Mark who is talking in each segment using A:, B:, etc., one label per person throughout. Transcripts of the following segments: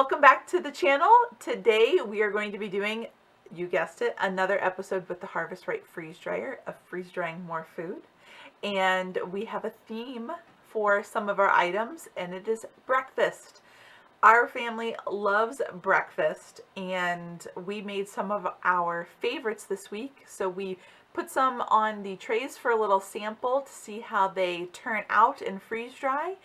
A: Welcome back to the channel. Today we are going to be doing, you guessed it, another episode with the Harvest Right freeze dryer of freeze drying more food. And we have a theme for some of our items, and it is breakfast. Our family loves breakfast, and we made some of our favorites this week. So we put some on the trays for a little sample to see how they turn out and freeze dry.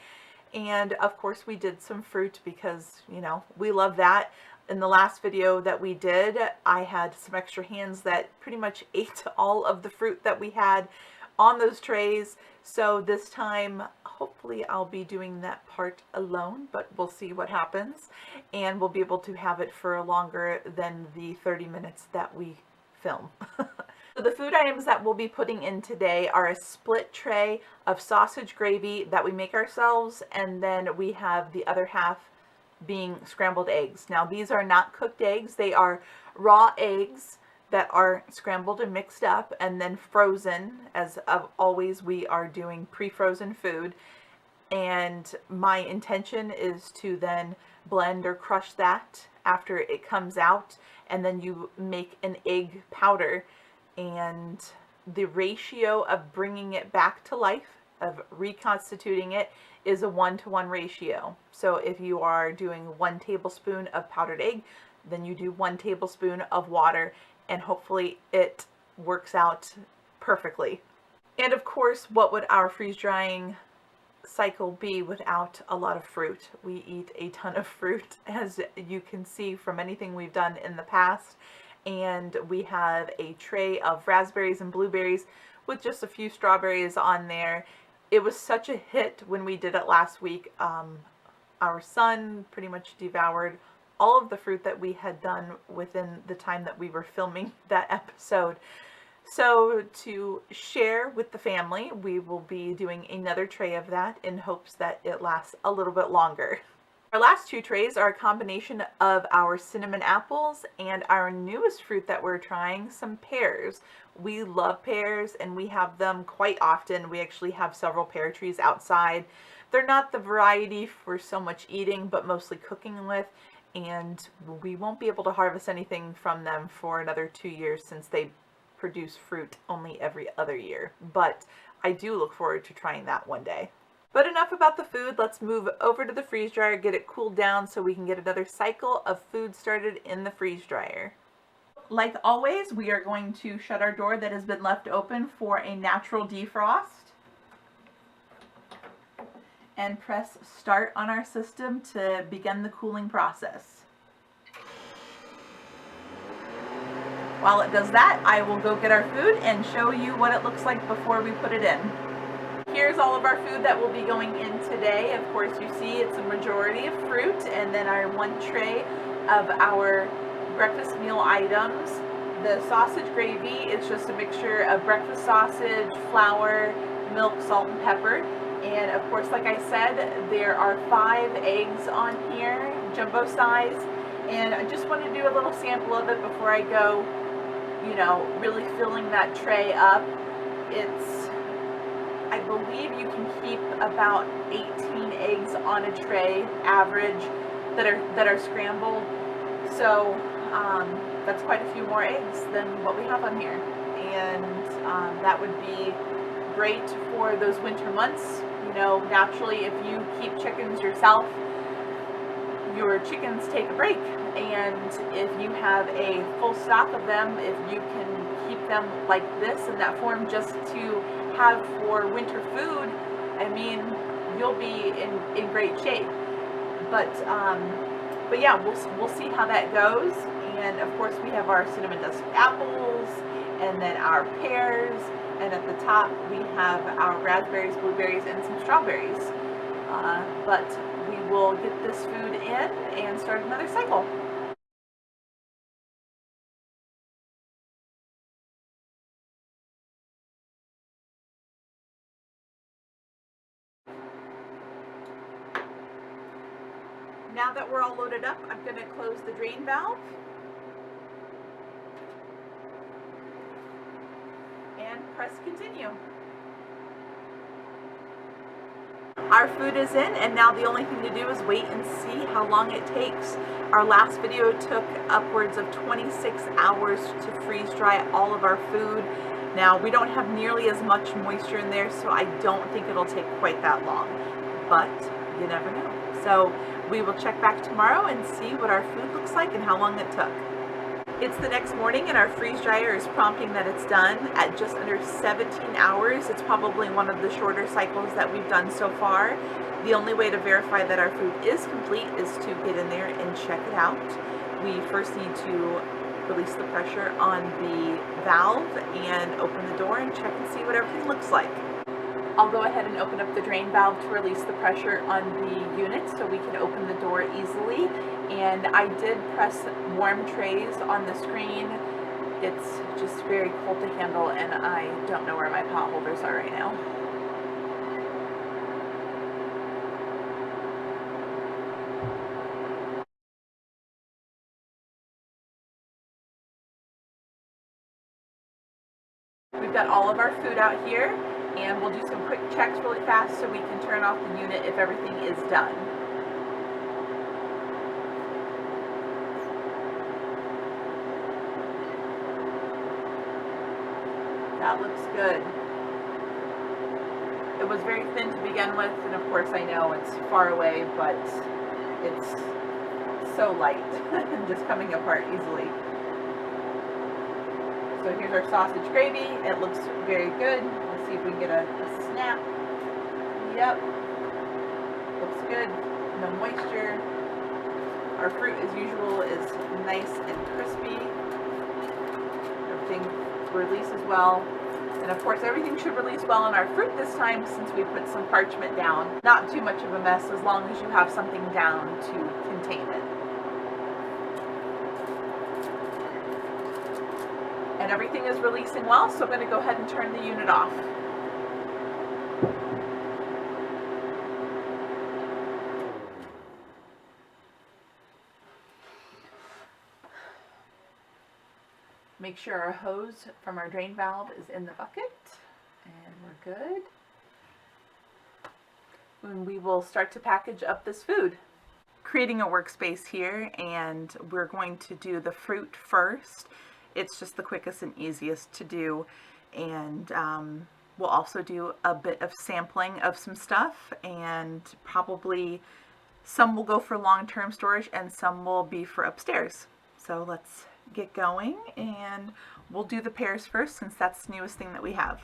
A: And of course we did some fruit because, you know, we love that. In the last video that we did, I had some extra hands that pretty much ate all of the fruit that we had on those trays. So this time, hopefully I'll be doing that part alone, but we'll see what happens. And we'll be able to have it for longer than the 30 minutes that we film. So the food items that we'll be putting in today are a split tray of sausage gravy that we make ourselves, and then we have the other half being scrambled eggs. Now these are not cooked eggs, they are raw eggs that are scrambled and mixed up and then frozen. As of always, we are doing pre-frozen food, and my intention is to then blend or crush that after it comes out, and then you make an egg powder. And the ratio of bringing it back to life, of reconstituting it, is a 1-to-1 ratio. So if you are doing 1 tablespoon of powdered egg, then you do 1 tablespoon of water, and hopefully it works out perfectly. And of course, what would our freeze drying cycle be without a lot of fruit? We eat a ton of fruit, as you can see from anything we've done in the past. And we have a tray of raspberries and blueberries with just a few strawberries on there. It was such a hit when we did it last week. Our son pretty much devoured all of the fruit that we had done within the time that we were filming that episode. So to share with the family, we will be doing another tray of that in hopes that it lasts a little bit longer. Our last 2 trays are a combination of our cinnamon apples and our newest fruit that we're trying, some pears. We love pears and we have them quite often. We actually have several pear trees outside. They're not the variety for so much eating, but mostly cooking with, and we won't be able to harvest anything from them for another 2 years since they produce fruit only every other year. But I do look forward to trying that one day. But enough about the food, let's move over to the freeze dryer, get it cooled down so we can get another cycle of food started in the freeze dryer. Like always, we are going to shut our door that has been left open for a natural defrost and press start on our system to begin the cooling process. While it does that, I will go get our food and show you what it looks like before we put it in. Here's all of our food that will be going in today. Of course, you see it's a majority of fruit, and then our 1 tray of our breakfast meal items. The sausage gravy is just a mixture of breakfast sausage, flour, milk, salt, and pepper. And of course, like I said, there are 5 eggs on here, jumbo size. And I just want to do a little sample of it before I go, you know, really filling that tray up. I believe you can keep about 18 eggs on a tray, average, that are scrambled. So that's quite a few more eggs than what we have on here, and that would be great for those winter months. You know, naturally, if you keep chickens yourself, your chickens take a break, and if you have a full stock of them, if you can keep them like this in that form just to have for winter food, I mean, you'll be in great shape. But yeah, we'll see how that goes. And of course, we have our cinnamon dust apples, and then our pears, and at the top we have our raspberries, blueberries, and some strawberries. But we will get this food in and start another cycle. Now that we're all loaded up, I'm going to close the drain valve and press continue. Our food is in, and now the only thing to do is wait and see how long it takes. Our last video took upwards of 26 hours to freeze dry all of our food. Now, we don't have nearly as much moisture in there, so I don't think it'll take quite that long, but you never know. So we will check back tomorrow and see what our food looks like and how long it took. It's the next morning and our freeze dryer is prompting that it's done at just under 17 hours. It's probably one of the shorter cycles that we've done so far. The only way to verify that our food is complete is to get in there and check it out. We first need to release the pressure on the valve and open the door and check and see what everything looks like. I'll go ahead and open up the drain valve to release the pressure on the unit so we can open the door easily. And I did press warm trays on the screen. It's just very cold to handle, and I don't know where my pot holders are right now. We've got all of our food out here, and we'll do some quick checks really fast so we can turn off the unit if everything is done. That looks good. It was very thin to begin with, and of course I know it's far away, but it's so light and just coming apart easily. So here's our sausage gravy. It looks very good. Let's see if we can get a snap. Yep. Looks good. No moisture. Our fruit, as usual, is nice and crispy. Everything releases well. And of course, everything should release well on our fruit this time since we put some parchment down. Not too much of a mess as long as you have something down to contain it. And everything is releasing well, so I'm going to go ahead and turn the unit off. Make sure our hose from our drain valve is in the bucket, and we're good. And we will start to package up this food. Creating a workspace here, and we're going to do the fruit first. It's just the quickest and easiest to do, and we'll also do a bit of sampling of some stuff, and probably some will go for long-term storage and some will be for upstairs. So let's get going, and we'll do the pears first since that's the newest thing that we have.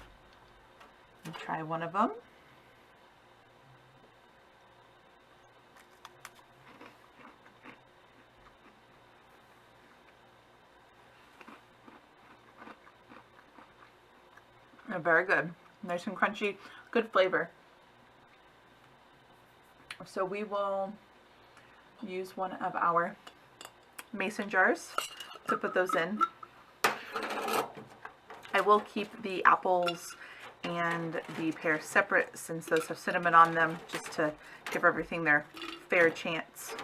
A: We'll try one of them. They're very good. Nice and crunchy, good flavor. So we will use one of our mason jars to put those in. I will keep the apples and the pears separate since those have cinnamon on them, just to give everything their fair chance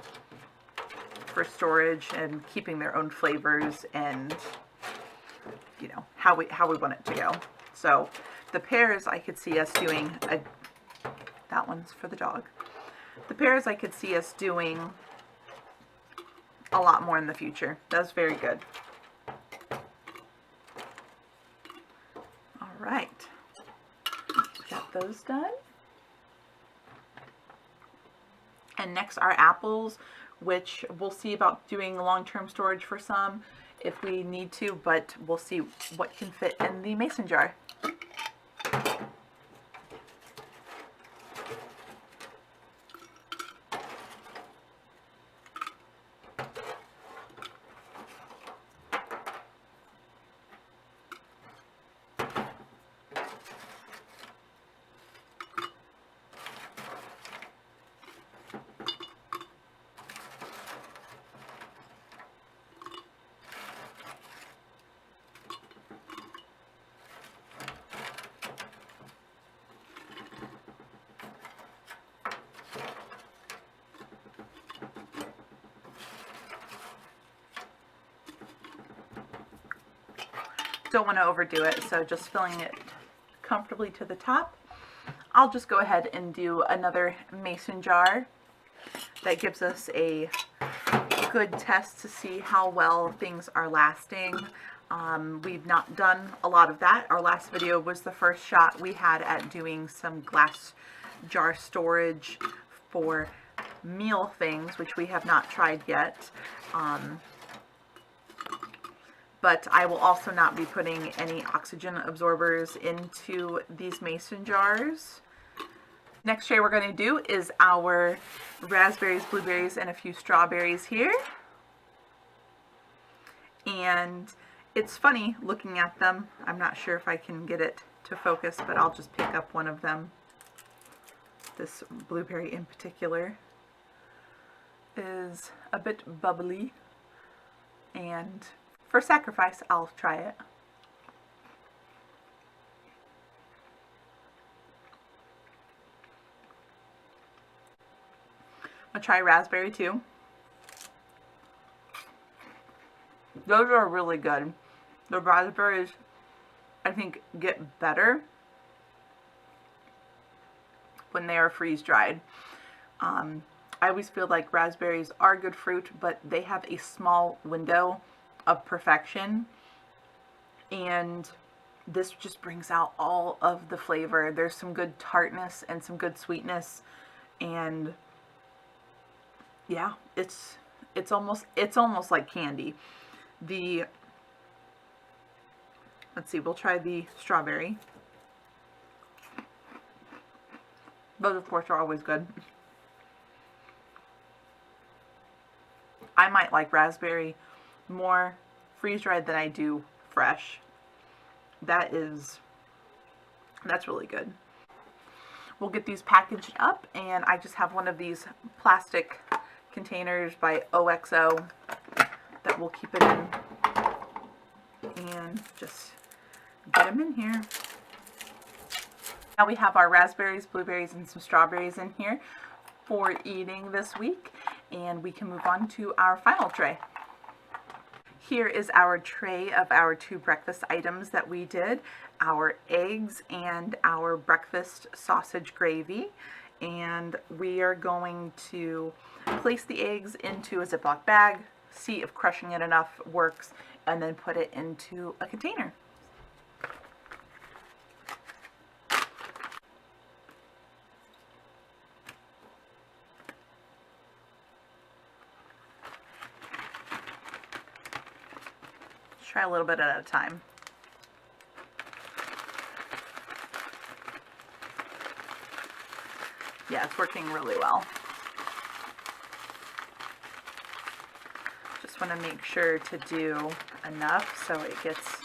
A: for storage and keeping their own flavors and, you know, how we want it to go. So the pears I could see us doing, that one's for the dog. The pears I could see us doing a lot more in the future. That's very good. All right, got those done. And next are apples, which we'll see about doing long-term storage for some if we need to, but we'll see what can fit in the mason jar. Don't want to overdo it, so just filling it comfortably to the top. I'll just go ahead and do another mason jar. That gives us a good test to see how well things are lasting. We've not done a lot of that. Our last video was the first shot we had at doing some glass jar storage for meal things, which we have not tried yet. But I will also not be putting any oxygen absorbers into these mason jars. Next tray we're going to do is our raspberries, blueberries, and a few strawberries here. And it's funny looking at them. I'm not sure if I can get it to focus, but I'll just pick up one of them. This blueberry in particular is a bit bubbly, and for sacrifice, I'll try it. I'll try raspberry too. Those are really good. The raspberries, I think, get better when they are freeze dried. I always feel like raspberries are good fruit, but they have a small window of perfection, and this just brings out all of the flavor. There's some good tartness and some good sweetness, and yeah, it's almost like candy. Let's see, we'll try the strawberry. Those, of course, are always good. I might like raspberry more freeze-dried than I do fresh. That's really good. We'll get these packaged up, and I just have one of these plastic containers by OXO that we'll keep it in, and just get them in here. Now we have our raspberries, blueberries, and some strawberries in here for eating this week, and we can move on to our final tray. Here is our tray of our 2 breakfast items that we did, our eggs and our breakfast sausage gravy. And we are going to place the eggs into a Ziploc bag, see if crushing it enough works, and then put it into a container. Try a little bit at a time. Yeah, it's working really well. Just want to make sure to do enough so it gets...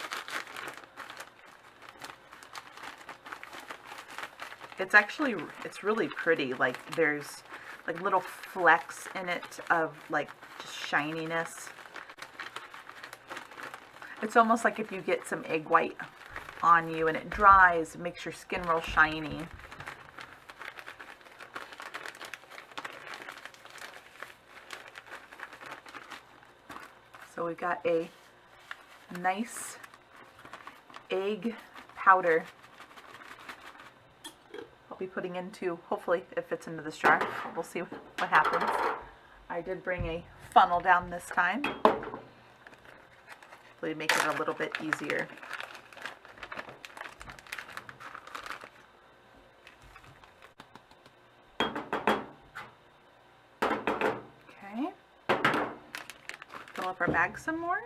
A: It's really pretty. Like, there's like little flecks in it of like just shininess. It's almost like if you get some egg white on you and it dries, it makes your skin real shiny. So we've got a nice egg powder I'll be putting into, hopefully it fits into this jar. We'll see what happens. I did bring a funnel down this time. Hopefully make it a little bit easier. Okay. Fill up our bag some more.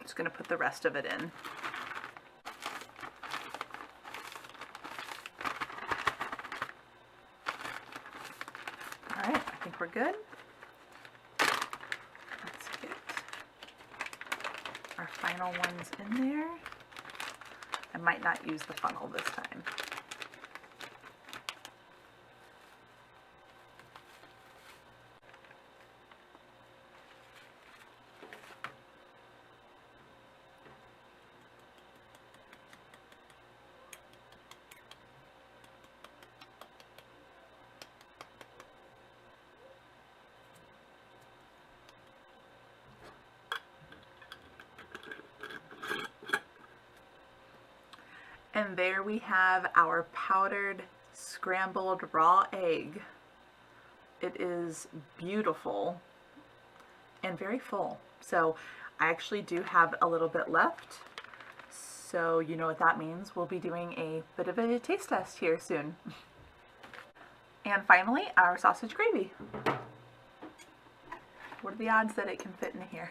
A: Just going to put the rest of it in. All right, I think we're good. Let's get our final ones in there. I might not use the funnel this time. And there we have our powdered scrambled raw egg. It is beautiful and very full. So I actually do have a little bit left. So you know what that means. We'll be doing a bit of a taste test here soon. And finally, our sausage gravy. What are the odds that it can fit in here?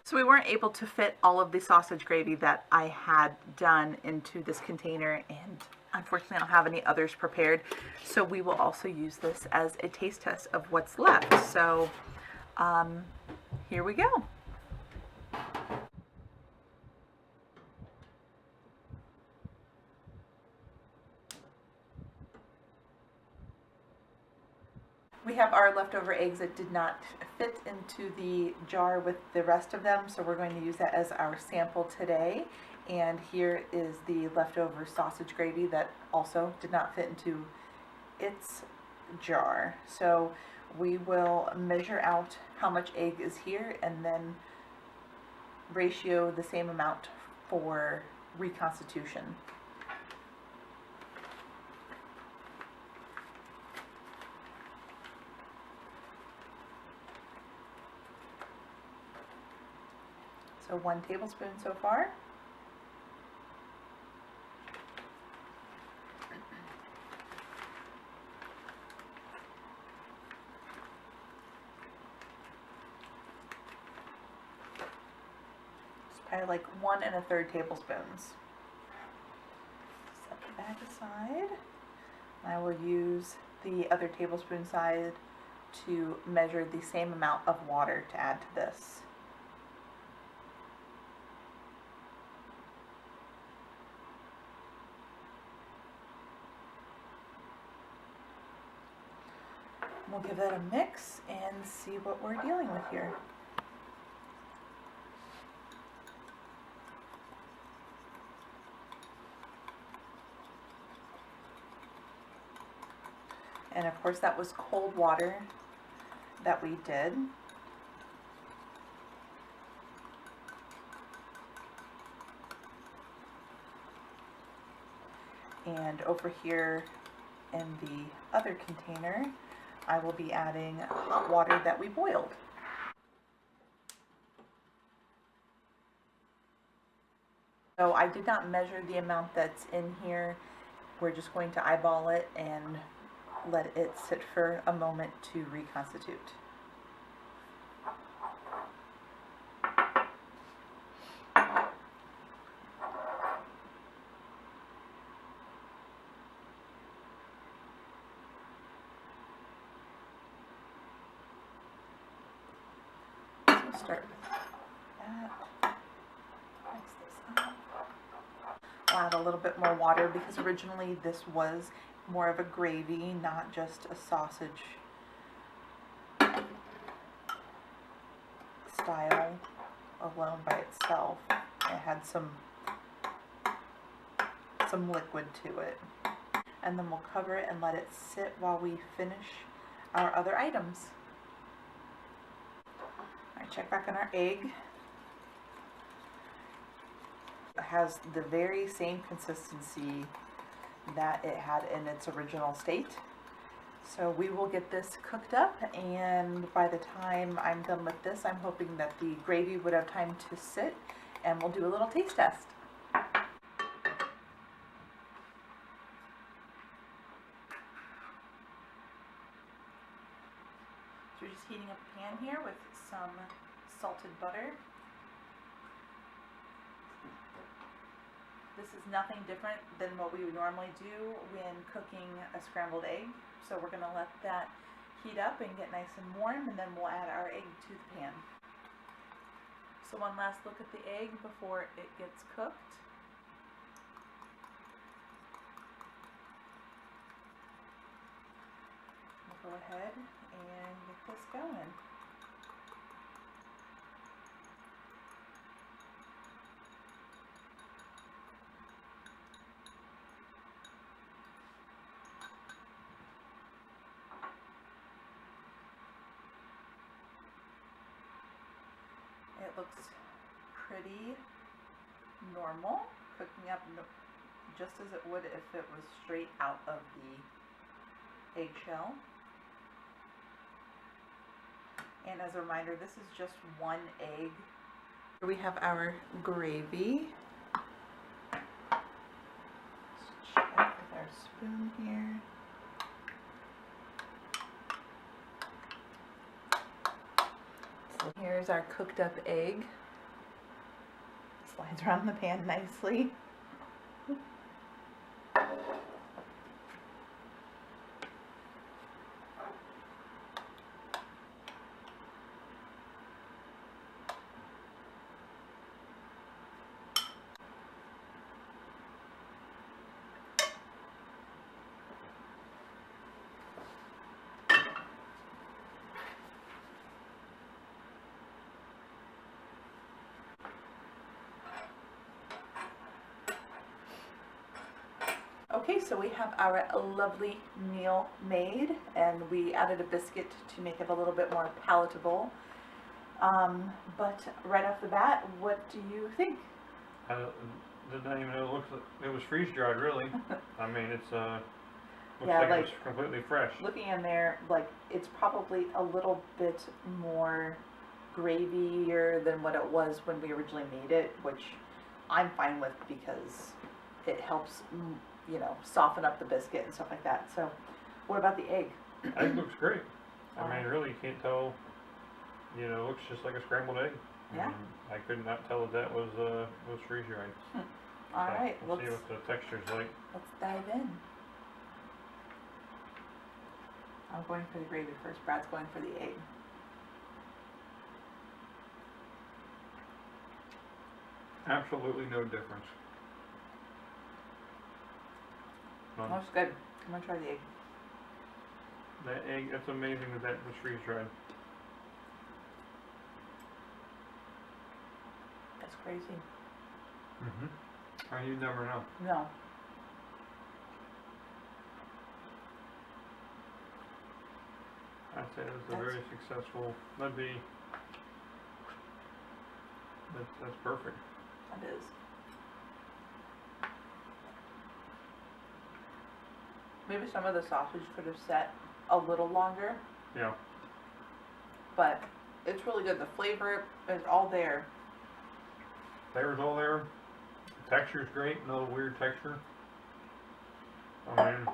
A: So we weren't able to fit all of the sausage gravy that I had done into this container, and unfortunately I don't have any others prepared. So we will also use this as a taste test of what's left. So here we go. We have our leftover eggs that did not fit into the jar with the rest of them, so we're going to use that as our sample today. And here is the leftover sausage gravy that also did not fit into its jar. So we will measure out how much egg is here and then ratio the same amount for reconstitution. So 1 tablespoon so far. It's probably like 1 1/3 tablespoons. Set the bag aside. I will use the other tablespoon side to measure the same amount of water to add to this. We'll give that a mix and see what we're dealing with here. And of course that was cold water that we did. And over here in the other container, I will be adding hot water that we boiled. So I did not measure the amount that's in here. We're just going to eyeball it and let it sit for a moment to reconstitute. Start with that. Mix this up. I'll add a little bit more water because originally this was more of a gravy, not just a sausage style alone by itself. It had some liquid to it. And then we'll cover it and let it sit while we finish our other items. Check back on our egg. It has the very same consistency that it had in its original state. So we will get this cooked up, and by the time I'm done with this, I'm hoping that the gravy would have time to sit, and we'll do a little taste test. So we're just heating up a pan here with some salted butter. This is nothing different than what we would normally do when cooking a scrambled egg. So we're going to let that heat up and get nice and warm, and then we'll add our egg to the pan. So one last look at the egg before it gets cooked. We'll go ahead and get this going. looks pretty normal, cooking up just as it would if it was straight out of the eggshell. And as a reminder, this is just 1 egg. Here we have our gravy. Let's check with our spoon here. So here's our cooked up egg. Slides around the pan nicely. Okay, so we have our lovely meal made, and we added a biscuit to make it a little bit more palatable. But right off the bat, what do you think?
B: I didn't even know it looks like it was freeze dried. Really, I mean it's looks
A: Yeah,
B: like
A: like,
B: it was completely fresh.
A: looking in there, like it's probably a little bit more gravier than what it was when we originally made it, which I'm fine with because it helps, you know, soften up the biscuit and stuff like that. So, what about the egg?
B: Egg looks great. I mean, really, you can't tell. You know, it looks just like a scrambled egg.
A: Yeah.
B: I could not tell that was freeze dried.
A: All
B: So
A: right,
B: we'll see what the texture's like.
A: let's dive in. I'm going for the gravy first. Brad's going for the egg.
B: Absolutely no difference. None.
A: Looks good. I'm gonna try the egg.
B: That egg, that's amazing that was freeze dried.
A: That's crazy.
B: And you never know.
A: No.
B: I'd say it was a very successful. That's perfect.
A: That is. Maybe some of the sausage could have set a little longer,
B: Yeah.
A: but it's really good. The flavor is all there.
B: Flavor's all there. The texture's great. No weird texture. I mean,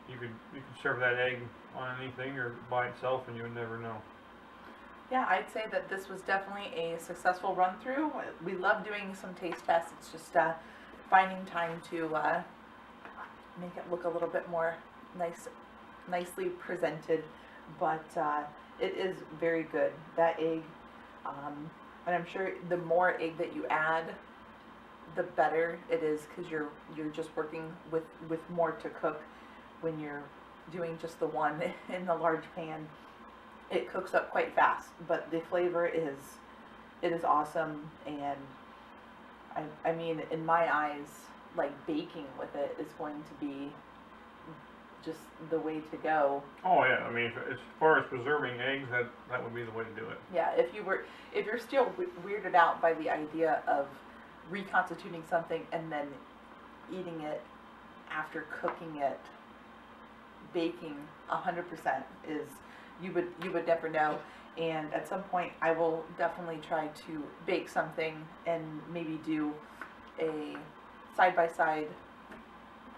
B: you could serve that egg on anything or by itself, and you would never know.
A: Yeah, I'd say that this was definitely a successful run through. We love doing some taste tests. It's just finding time to make it look a little bit more nicely presented. But it is very good. That egg, and I'm sure the more egg that you add, the better it is, because you're just working with more to cook. When you're doing just the one in the large pan, it cooks up quite fast, but the flavor is awesome. And I mean, in my eyes, like, baking with it is going to be just the way to go.
B: Oh yeah, I mean, as far as preserving eggs, that would be the way to do it.
A: Yeah, if you're still weirded out by the idea of reconstituting something and then eating it after cooking it, baking 100% is, you would never know. And at some point I will definitely try to bake something and maybe do a side-by-side,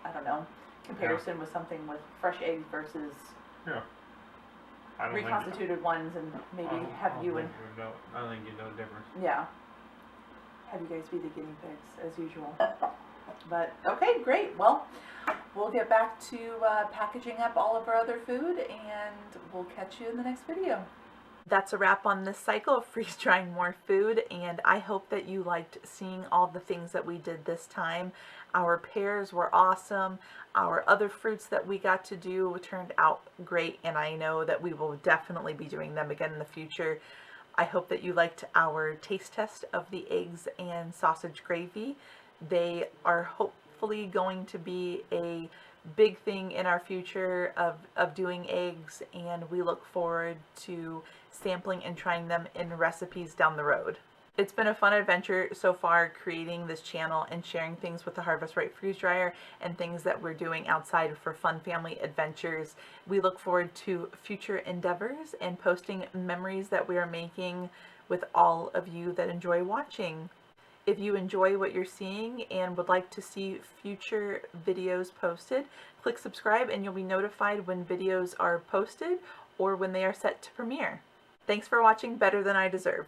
A: I don't know, comparison with something with fresh eggs versus reconstituted ones, and maybe have you and
B: I don't think you know the difference.
A: Yeah, have you guys be the guinea pigs as usual. But okay, great. Well, we'll get back to packaging up all of our other food, and we'll catch you in the next video. That's a wrap on this cycle of freeze drying more food, and I hope that you liked seeing all the things that we did this time. Our pears were awesome. Our other fruits that we got to do turned out great, and I know that we will definitely be doing them again in the future. I hope that you liked our taste test of the eggs and sausage gravy. They are hopefully going to be a big thing in our future of doing eggs, and we look forward to sampling and trying them in recipes down the road. It's been a fun adventure so far creating this channel and sharing things with the Harvest Right freeze dryer and things that we're doing outside for fun family adventures. We look forward to future endeavors and posting memories that we are making with all of you that enjoy watching. If you enjoy what you're seeing and would like to see future videos posted, click subscribe and you'll be notified when videos are posted or when they are set to premiere. Thanks for watching Better Than I Deserve.